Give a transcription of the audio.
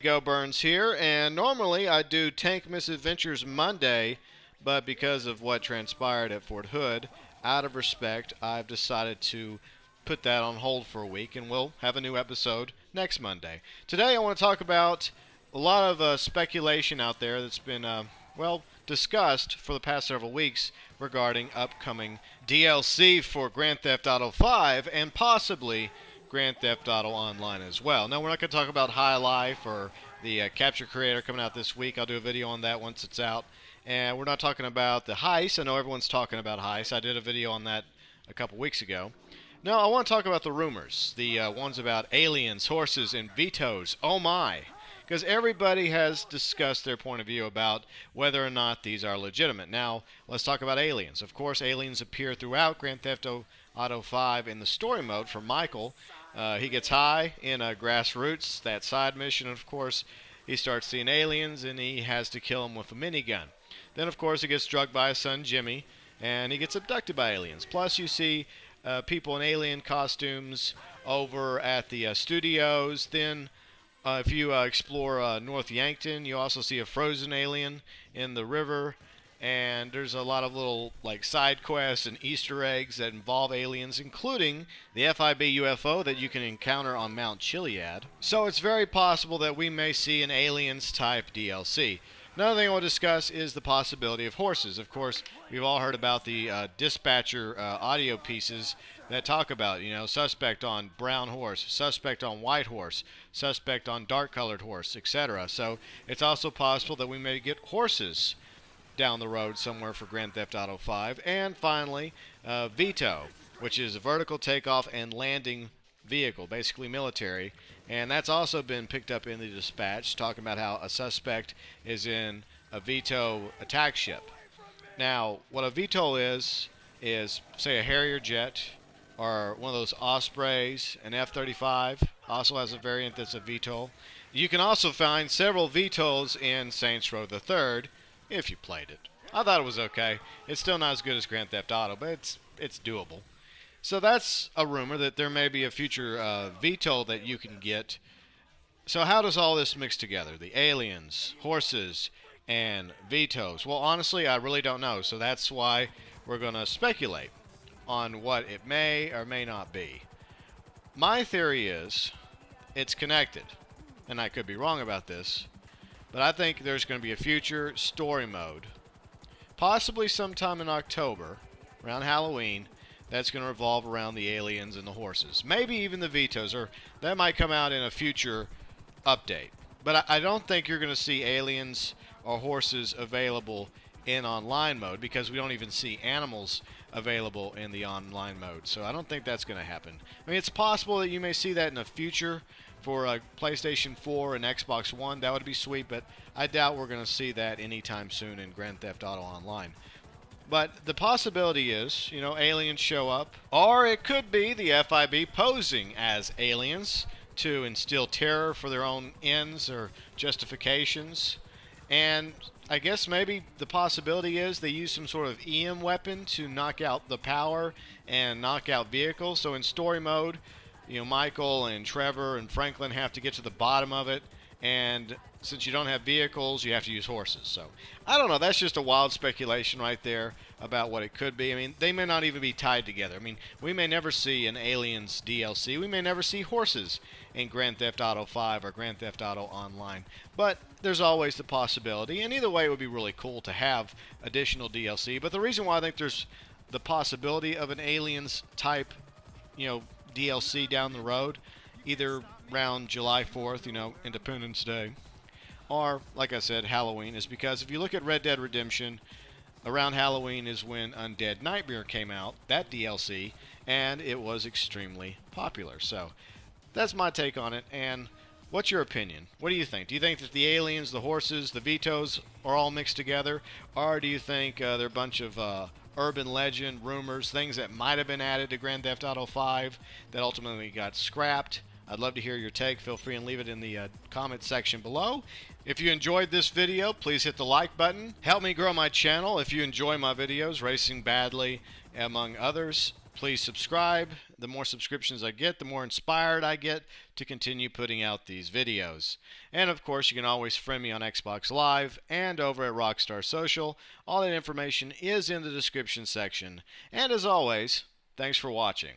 GeauxBurns here, and normally I do Tank Misadventures Monday, but because of what transpired at Fort Hood, out of respect, I've decided to put that on hold for a week, and we'll have a new episode next Monday. Today I want to talk about a lot of speculation out there that's been, discussed for the past several weeks regarding upcoming DLC for Grand Theft Auto 5 and possibly Grand Theft Auto Online as well. Now, we're not going to talk about High Life or the Capture Creator coming out this week. I'll do a video on that once it's out. And we're not talking about the heist. I know everyone's talking about heist. I did a video on that a couple weeks ago. No, I want to talk about the rumors, the ones about aliens, horses, and VTOLs. Oh my! Because everybody has discussed their point of view about whether or not these are legitimate. Now, let's talk about aliens. Of course, aliens appear throughout Grand Theft Auto 5 in the story mode for Michael. He gets high in Grassroots, that side mission. Of course, he starts seeing aliens, and he has to kill them with a minigun. Then, of course, he gets drugged by his son, Jimmy, and he gets abducted by aliens. Plus, you see people in alien costumes over at the studios. Then, if you explore North Yankton, you also see a frozen alien in the river. And there's a lot of little side quests and Easter eggs that involve aliens, including the FIB UFO that you can encounter on Mount Chiliad. So it's very possible that we may see an aliens type DLC. Another thing I will discuss is the possibility of horses. Of course, we've all heard about the dispatcher audio pieces that talk about, suspect on brown horse, suspect on white horse, suspect on dark colored horse, etc. So it's also possible that we may get horses down the road somewhere for Grand Theft Auto 5. And finally, VTOL, which is a vertical takeoff and landing vehicle, basically military. And that's also been picked up in the dispatch, talking about how a suspect is in a VTOL attack ship. Now, what a VTOL is say a Harrier jet or one of those Ospreys. An F-35 also has a variant that's a VTOL. You can also find several VTOLs in Saints Row the Third if you played it. I thought it was okay. It's still not as good as Grand Theft Auto, but it's doable. So that's a rumor that there may be a future VTOL that you can get. So how does all this mix together? The aliens, horses, and VTOLs. Well, honestly, I really don't know. So that's why we're going to speculate on what it may or may not be. My theory is it's connected. And I could be wrong about this. But I think there's going to be a future story mode, possibly sometime in October, around Halloween, that's going to revolve around the aliens and the horses. Maybe even the VTOLs, or that might come out in a future update. But I don't think you're going to see aliens or horses available in online mode, because we don't even see animals available in the online mode. So I don't think that's going to happen. I mean, it's possible that you may see that in the future for PlayStation 4 and Xbox One. That would be sweet, but I doubt we're going to see that anytime soon in Grand Theft Auto Online. But the possibility is, aliens show up, or it could be the FIB posing as aliens to instill terror for their own ends or justifications. And I guess maybe the possibility is they use some sort of EM weapon to knock out the power and knock out vehicles. So in story mode, Michael and Trevor and Franklin have to get to the bottom of it, and since you don't have vehicles, you have to use horses. So I don't know, that's just a wild speculation right there about what it could be. I mean, they may not even be tied together. I mean, we may never see an aliens DLC. We may never see horses in Grand Theft Auto 5 or Grand Theft Auto Online. But there's always the possibility, and either way it would be really cool to have additional DLC. But the reason why I think there's the possibility of an aliens type, DLC down the road, either around July 4th, Independence Day, or, like I said, Halloween, is because if you look at Red Dead Redemption, around Halloween is when Undead Nightmare came out, that DLC, and it was extremely popular. So that's my take on it. And what's your opinion? What do you think? Do you think that the aliens, the horses, the VTOLs are all mixed together, or do you think they're a bunch of urban legend, rumors, things that might have been added to Grand Theft Auto 5 that ultimately got scrapped? I'd love to hear your take. Feel free and leave it in the comment section below. If you enjoyed this video, please hit the like button. Help me grow my channel if you enjoy my videos, Racing Badly, among others. Please subscribe. The more subscriptions I get, the more inspired I get to continue putting out these videos. And of course, you can always friend me on Xbox Live and over at Rockstar Social. All that information is in the description section. And as always, thanks for watching.